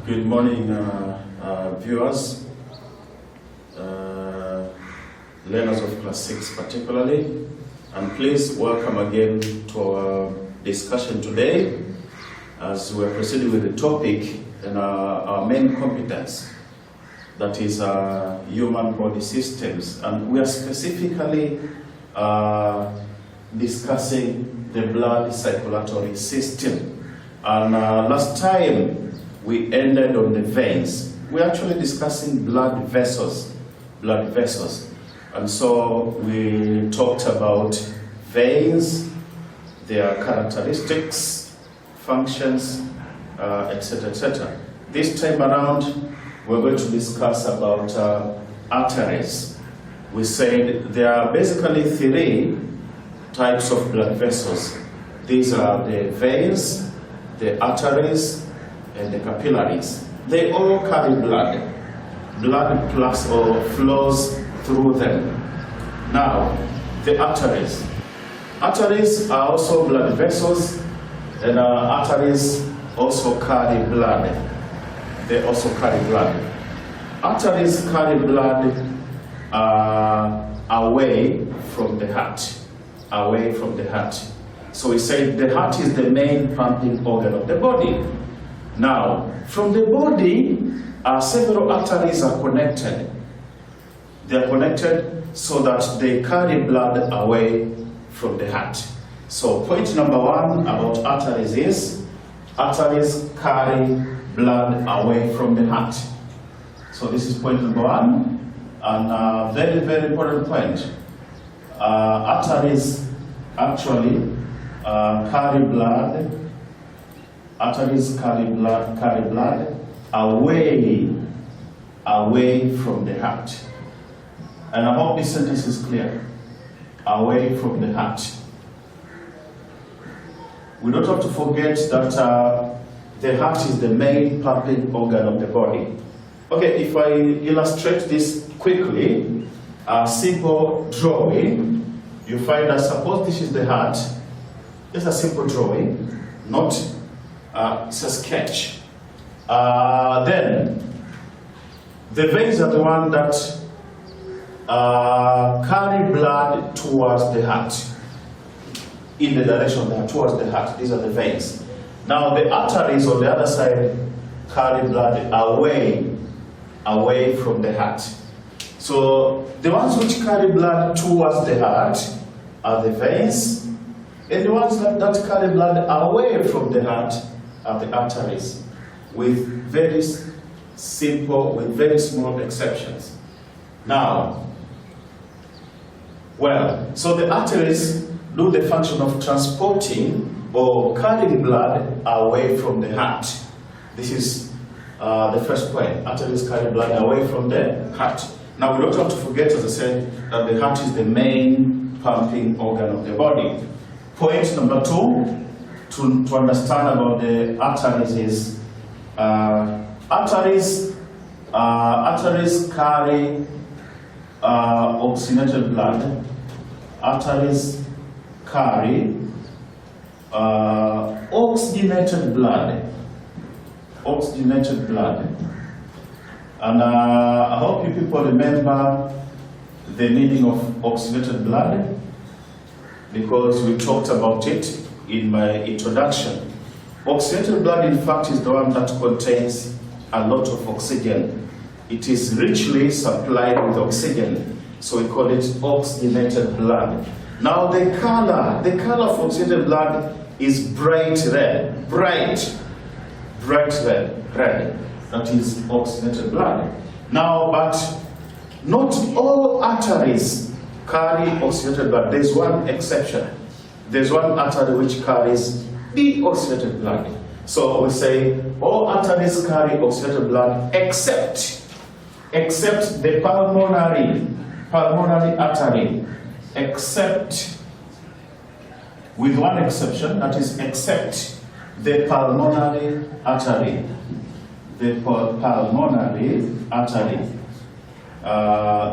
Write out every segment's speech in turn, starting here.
Good morning, viewers, learners of Class 6 particularly, and please welcome again to our discussion today as we are proceeding with the topic and our main competence, that is human body systems, and we are specifically discussing the blood circulatory system. And last time we ended on the veins. We're actually discussing blood vessels. And so we talked about veins, their characteristics, functions, etc., etc. This time around, we're going to discuss about arteries. We said there are basically three types of blood vessels. These are the veins, the arteries, and the capillaries. They all carry blood. Blood plus or flows through them. Now, the arteries. Arteries are also blood vessels, and arteries also carry blood. They also carry blood. Arteries carry blood away from the heart. Away from the heart. So we say the heart is the main pumping organ of the body. Now, from the body, several arteries are connected. They are connected so that they carry blood away from the heart. So point number one about arteries is, arteries carry blood away from the heart. So this is point number one, and very, very important point. Arteries actually carry blood. Arteries carry blood away from the heart. And I hope this sentence is clear. Away from the heart. We don't have to forget that the heart is the main pumping organ of the body. Okay, if I illustrate this quickly, a simple drawing, you find that suppose this is the heart. It's a simple drawing, not it's a sketch. Then the veins are the one that carry blood towards the heart, in the direction of the heart, towards the heart. These are the veins. Now the arteries on the other side carry blood away from the heart. So the ones which carry blood towards the heart are the veins, and the ones that carry blood away from the heart are the arteries, with very simple, with very small exceptions. Now, so the arteries do the function of transporting or carrying blood away from the heart. This is the first point. Arteries carry blood away from the heart. Now, we don't have to forget, as I said, that the heart is the main pumping organ of the body. Point number two, to understand about the arteries is, arteries carry oxygenated blood. Arteries carry oxygenated blood. Oxygenated blood. And I hope you people remember the meaning of oxygenated blood, because we talked about it in my introduction. Oxygenated blood, in fact, is the one that contains a lot of oxygen. It is richly supplied with oxygen, so we call it oxygenated blood. Now the color of oxygenated blood is bright red. Bright red. That is oxygenated blood. Now, but not all arteries carry oxygenated blood. There's one exception. There's one artery which carries deoxygenated blood. So we say all arteries carry oxygenated blood except the pulmonary artery, except, with one exception, that is except the pulmonary artery. The pulmonary artery.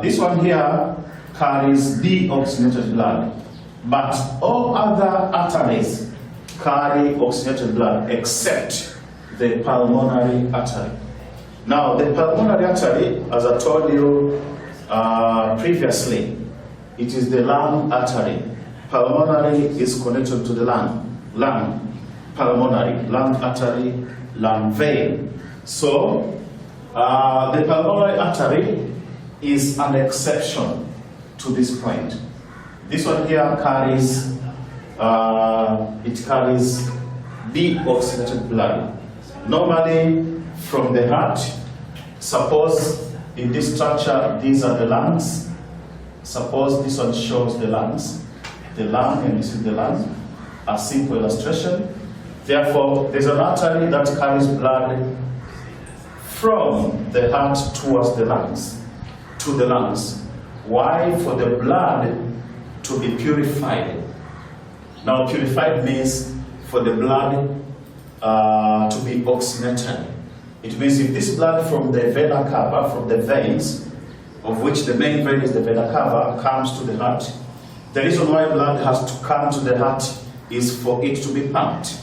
This one here carries deoxygenated blood, but all other arteries carry oxygenated blood except the pulmonary artery. Now, the pulmonary artery, as I told you previously, it is the lung artery. Pulmonary is connected to the lung, pulmonary, lung artery, lung vein. So, the pulmonary artery is an exception to this point. This one here carries, it carries deoxygenated blood. Normally, from the heart, suppose in this structure, these are the lungs. Suppose this one shows the lungs, and this is the lung, a simple illustration. Therefore, there's an artery that carries blood from the heart towards the lungs, to the lungs. Why? For the blood to be purified. Now, purified means for the blood to be oxygenated. It means if this blood from the vena cava, from the veins, of which the main vein is the vena cava, comes to the heart, the reason why blood has to come to the heart is for it to be pumped.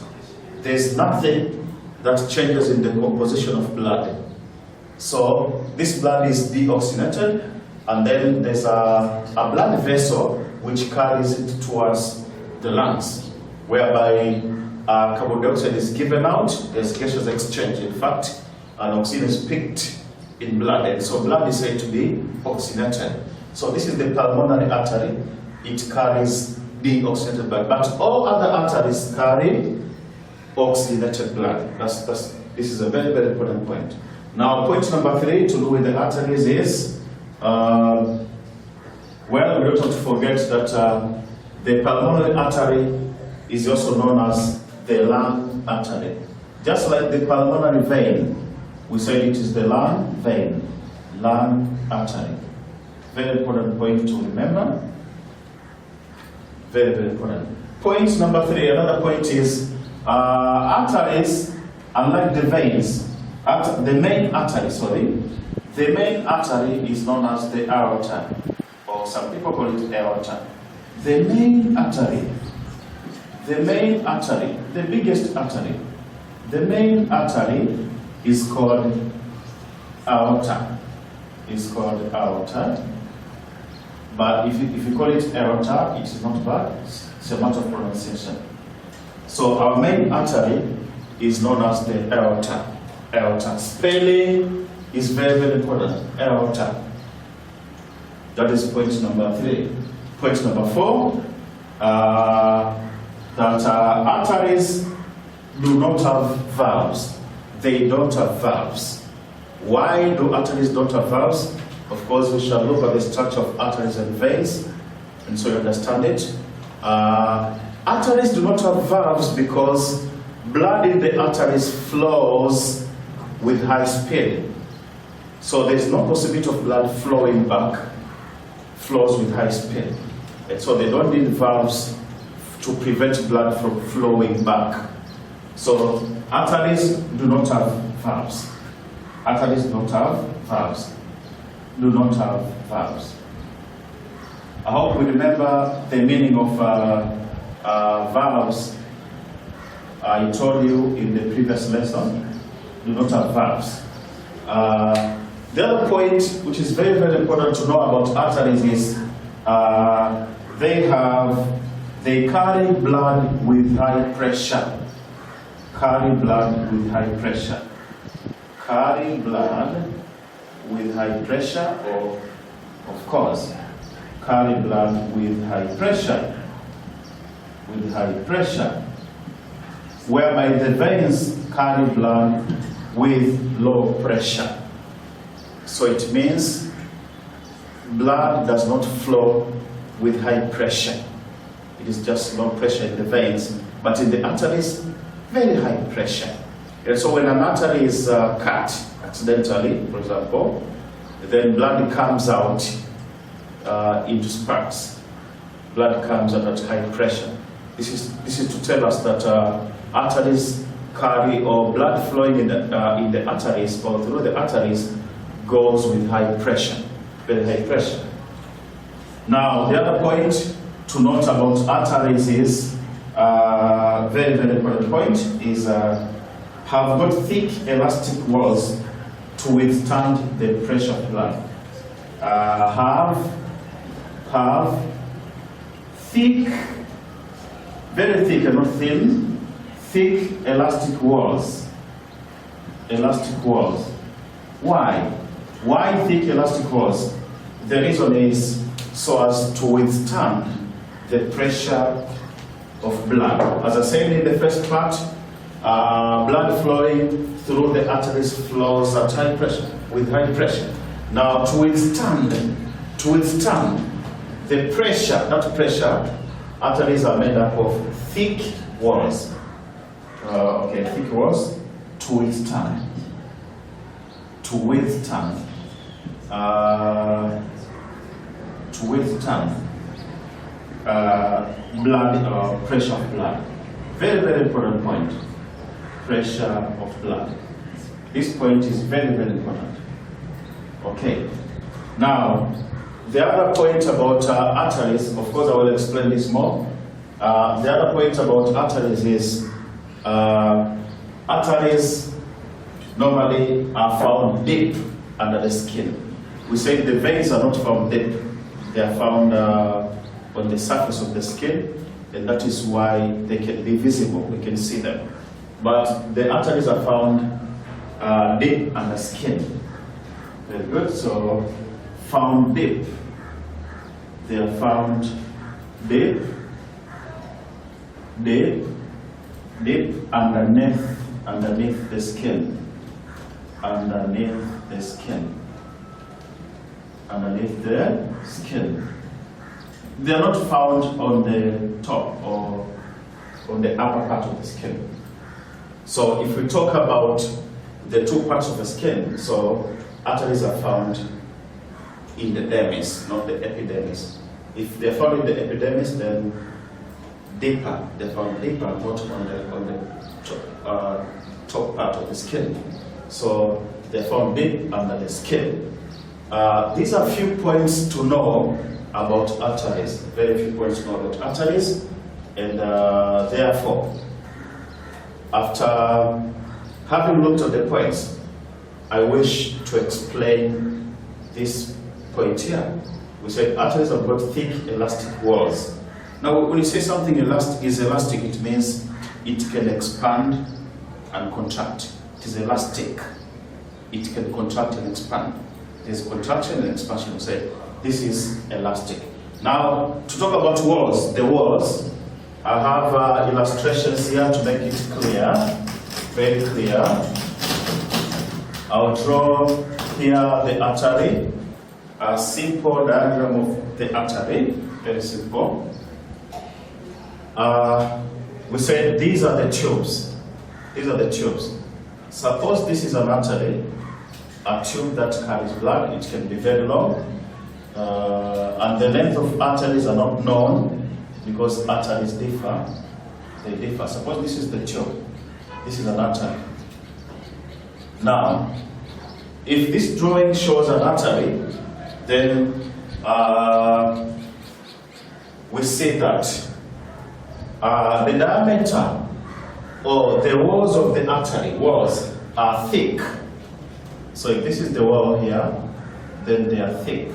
There's nothing that changes in the composition of blood. So this blood is deoxygenated, and then there's a blood vessel which carries it towards the lungs, whereby carbon dioxide is given out, there's gaseous exchange. In fact, an oxygen is picked in blood, and so blood is said to be oxygenated. So this is the pulmonary artery. It carries deoxygenated blood, but all other arteries carry oxygenated blood. This is a very, very important point. Now, point number 3 to do with the arteries is, well, we don't have to forget that the pulmonary artery is also known as the lung artery. Just like the pulmonary vein, we said it is the lung vein, lung artery. Very important point to remember. Very, very important. Point number 3, another point is arteries, unlike the veins, the main artery is known as the aorta, or some people call it aorta. The main artery, the biggest artery, the main artery is called aorta. It's called aorta. But if you call it aorta, it is not bad. It's a matter of pronunciation. So our main artery is known as the aorta. Aorta. Spelling is very, very important. Aorta. That is point number 3. Point number 4, that arteries do not have valves. They don't have valves. Why do arteries don't have valves? Of course, we shall look at the structure of arteries and veins, and so you understand it. Arteries do not have valves because blood in the arteries flows with high speed. So there is no possibility of blood flowing back, flows with high speed. And so they don't need valves to prevent blood from flowing back. So arteries do not have valves. Arteries don't have valves. Do not have valves. I hope we remember the meaning of valves. I told you in the previous lesson, do not have valves. The other point, which is very, very important to know about arteries, is they carry blood with high pressure. Carry blood with high pressure. Carry blood with high pressure, or of course, carry blood with high pressure. With high pressure. Whereby the veins carry blood with low pressure. So it means blood does not flow with high pressure. It is just low pressure in the veins, but in the arteries, very high pressure. And so when an artery is cut accidentally, for example, then blood comes out into spurts. Blood comes out at high pressure. This is to tell us that arteries carry, or blood flowing in the arteries or through the arteries goes with high pressure, very high pressure. Now, the other point to note about arteries is, very, very important point, is have got thick elastic walls to withstand the pressure of blood. Have thick, very thick and not thin, thick elastic walls. Elastic walls. Why? Why thick elastic walls? The reason is so as to withstand the pressure of blood. As I said in the first part, blood flowing through the arteries flows at high pressure, with high pressure. Now to withstand the pressure, that pressure, arteries are made up of thick walls. Thick walls to withstand blood, pressure of blood. Very, very important point. Pressure of blood. This point is very, very important. Okay. Now, the other point about arteries, of course I will explain this more. The other point about arteries is arteries normally are found deep under the skin. We say the veins are not found deep. They are found on the surface of the skin, and that is why they can be visible. We can see them. But the arteries are found deep under skin. Very good. So, found deep. They are found deep underneath the skin. Underneath the skin. They are not found on the top or on the upper part of the skin. So if we talk about the two parts of the skin, so arteries are found in the dermis, not the epidermis. If they're found in the epidermis, then deeper. They're found deeper, not on the top part of the skin. So they're found deep under the skin. These are few points to know about arteries. Very few points to know about arteries, and therefore, after having looked at the points, I wish to explain this point here. We said arteries have got thick elastic walls. Now, when you say something is elastic, it means it can expand and contract. It is elastic. It can contract and expand. There's contraction and expansion. We say this is elastic. Now, to talk about walls, the walls, I have illustrations here to make it clear, very clear. I'll draw here the artery, a simple diagram of the artery, very simple. We said these are the tubes. These are the tubes. Suppose this is an artery, a tube that carries blood. It can be very long, and the length of arteries are not known because arteries differ. They differ. Suppose this is the tube. This is an artery. Now, if this drawing shows an artery, then we see that the diameter or the walls of the artery walls are thick. So if this is the wall here, then they are thick.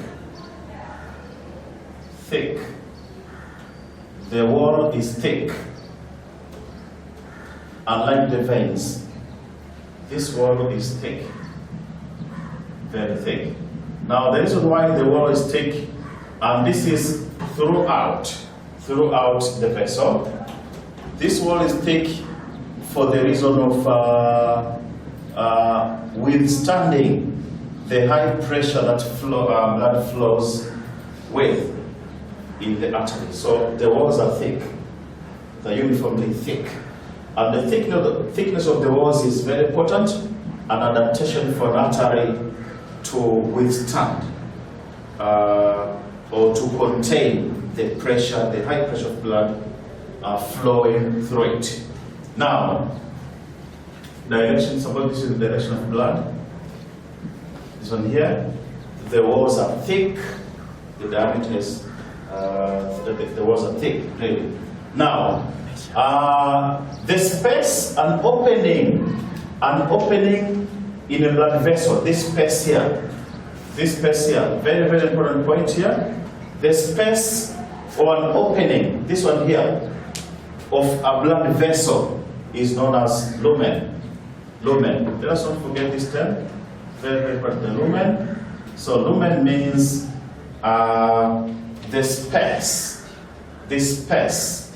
Thick. The wall is thick. Unlike the veins, this wall is thick. Very thick. Now the reason why the wall is thick, and this is throughout the vessel. This wall is thick for the reason of withstanding the high pressure that blood flows with in the artery. So the walls are thick. They're uniformly thick. And the thickness of the walls is very important, an adaptation for an artery to withstand or to contain the pressure, the high pressure of blood flowing through it. Now, direction, suppose this is the direction of blood. This one here, the walls are thick, the diameter is, the walls are thick, really. Now, the space and opening an opening in a blood vessel, this space here, very, very important point here. The space or an opening, this one here, of a blood vessel is known as lumen. Lumen. Let us not forget this term. Very, very important. The lumen. So lumen means the space, this space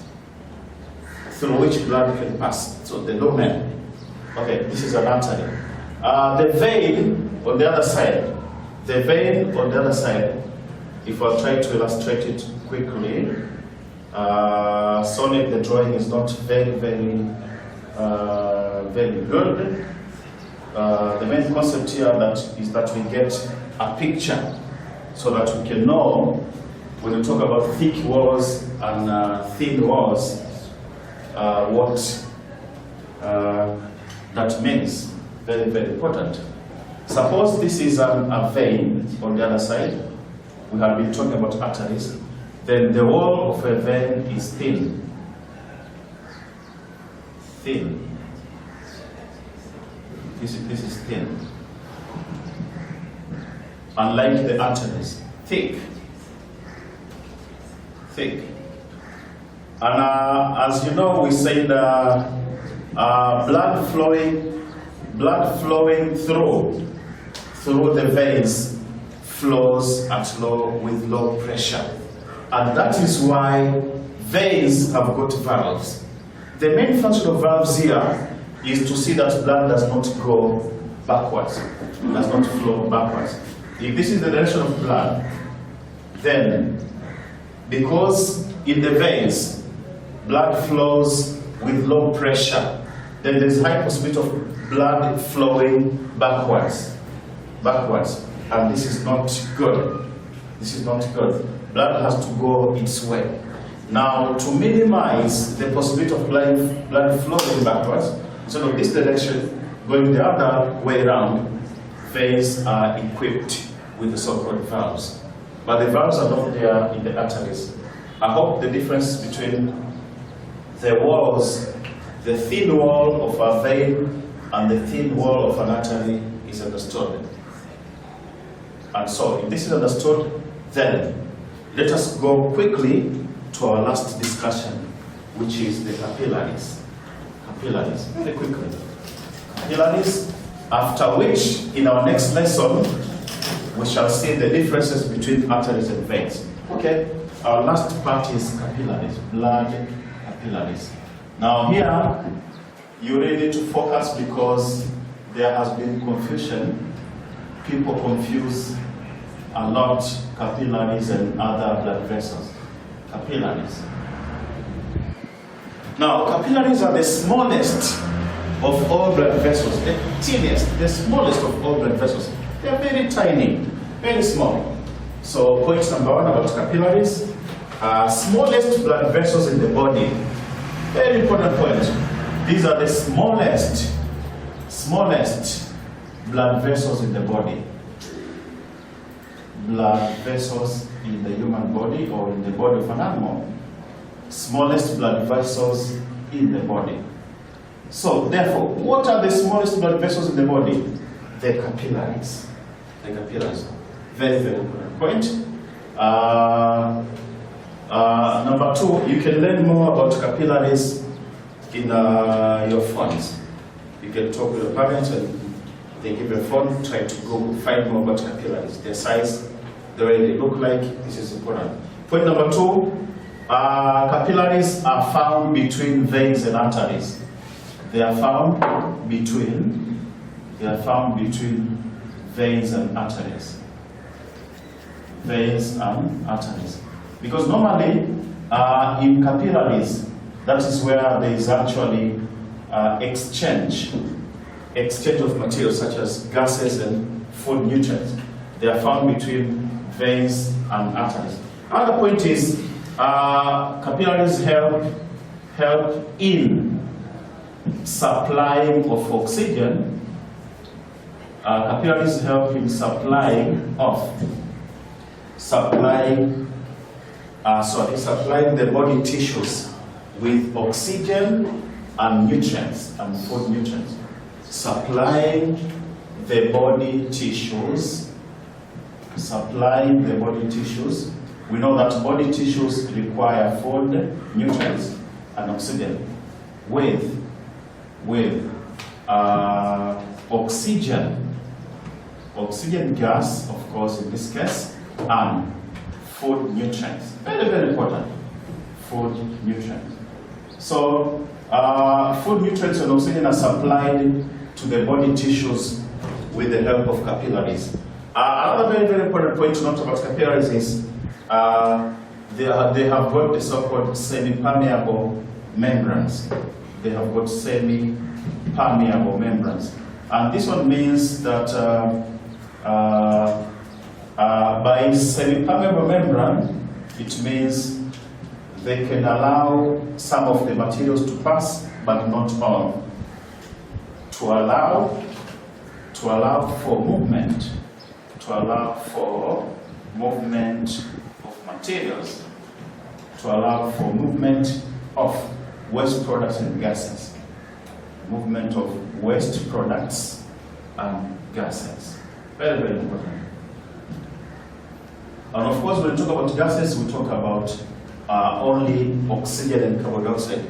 through which blood can pass. So the lumen. Okay, this is an artery. The vein on the other side. The vein on the other side. If I try to illustrate it quickly, sorry if the drawing is not very, very good. The main concept here is that we get a picture so that we can know when we talk about thick walls and thin walls, what that means. Very, very important. Suppose this is a vein on the other side. We have been talking about arteries. Then the wall of a vein is thin. Thin. This is thin. Unlike the arteries, thick. Thick. And as you know, we said blood flowing through the veins flows with low pressure. And that is why veins have got valves. The main function of valves here is to see that blood does not go backwards, does not flow backwards. If this is the direction of blood, then because in the veins, blood flows with low pressure, then there's high possibility of blood flowing backwards. And this is not good. This is not good. Blood has to go its way. Now, to minimize the possibility of blood flowing backwards, instead of this direction going the other way around, veins are equipped with the so-called valves. But the valves are not there in the arteries. I hope the difference between the walls, the thin wall of a vein and the thin wall of an artery is understood. And so, if this is understood, then let us go quickly to our last discussion, which is the capillaries. Capillaries, very quickly. Capillaries, after which, in our next lesson, we shall see the differences between arteries and veins. Okay, our last part is capillaries, blood capillaries. Now here, you really need to focus because there has been confusion. People confuse a lot capillaries and other blood vessels. Capillaries. Now, capillaries are the smallest of all blood vessels, the teeniest, the smallest of all blood vessels. They are very tiny, very small. So, point number one about capillaries, smallest blood vessels in the body. Very important point. These are the smallest blood vessels in the body. Blood vessels in the human body or in the body of an animal. Smallest blood vessels in the body. So, therefore, what are the smallest blood vessels in the body? The capillaries. The capillaries. Very, very important point. Number two, you can learn more about capillaries in your phones. You can talk with your parents and they give you a phone, try to go find more about capillaries. Their size, the way they look like, this is important. Point number two, capillaries are found between veins and arteries. They are found between veins and arteries. Veins and arteries. Because normally, in capillaries, that is where there is actually exchange of materials such as gases and food nutrients. They are found between veins and arteries. Another point is capillaries help in supplying of oxygen. Capillaries help in supplying the body tissues with oxygen and nutrients and food nutrients. supplying the body tissues. Supplying the body tissues. We know that body tissues require food, nutrients, and oxygen with oxygen gas, of course, in this case, and food nutrients. Very, very important. Food nutrients. So, food nutrients and oxygen are supplied to the body tissues with the help of capillaries. Another very, very important point to note about capillaries is they have got the so-called semi-permeable membranes. They have got semi-permeable membranes. And this one means that by semi-permeable membrane, it means they can allow some of the materials to pass, but not all. To allow for movement, of materials, to allow for movement of waste products and gases. Movement of waste products and gases. Very, very important. And of course, when we talk about gases, we talk about only oxygen and carbon dioxide,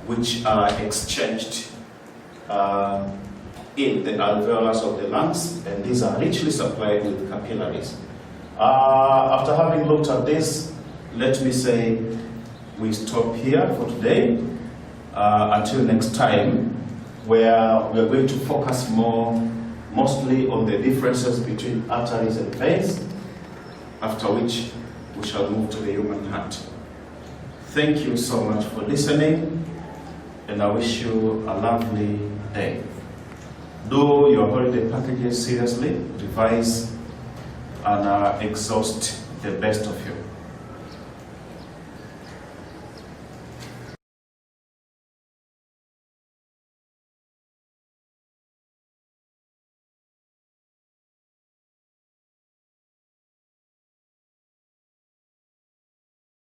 which are exchanged in the alveolus of the lungs, and these are richly supplied with capillaries. After having looked at this, let me say we stop here for today. Until next time, where we are going to focus mostly on the differences between arteries and veins, after which we shall move to the human heart. Thank you so much for listening, and I wish you a lovely day. Do your holiday packages seriously, revise, and exhaust the best of you.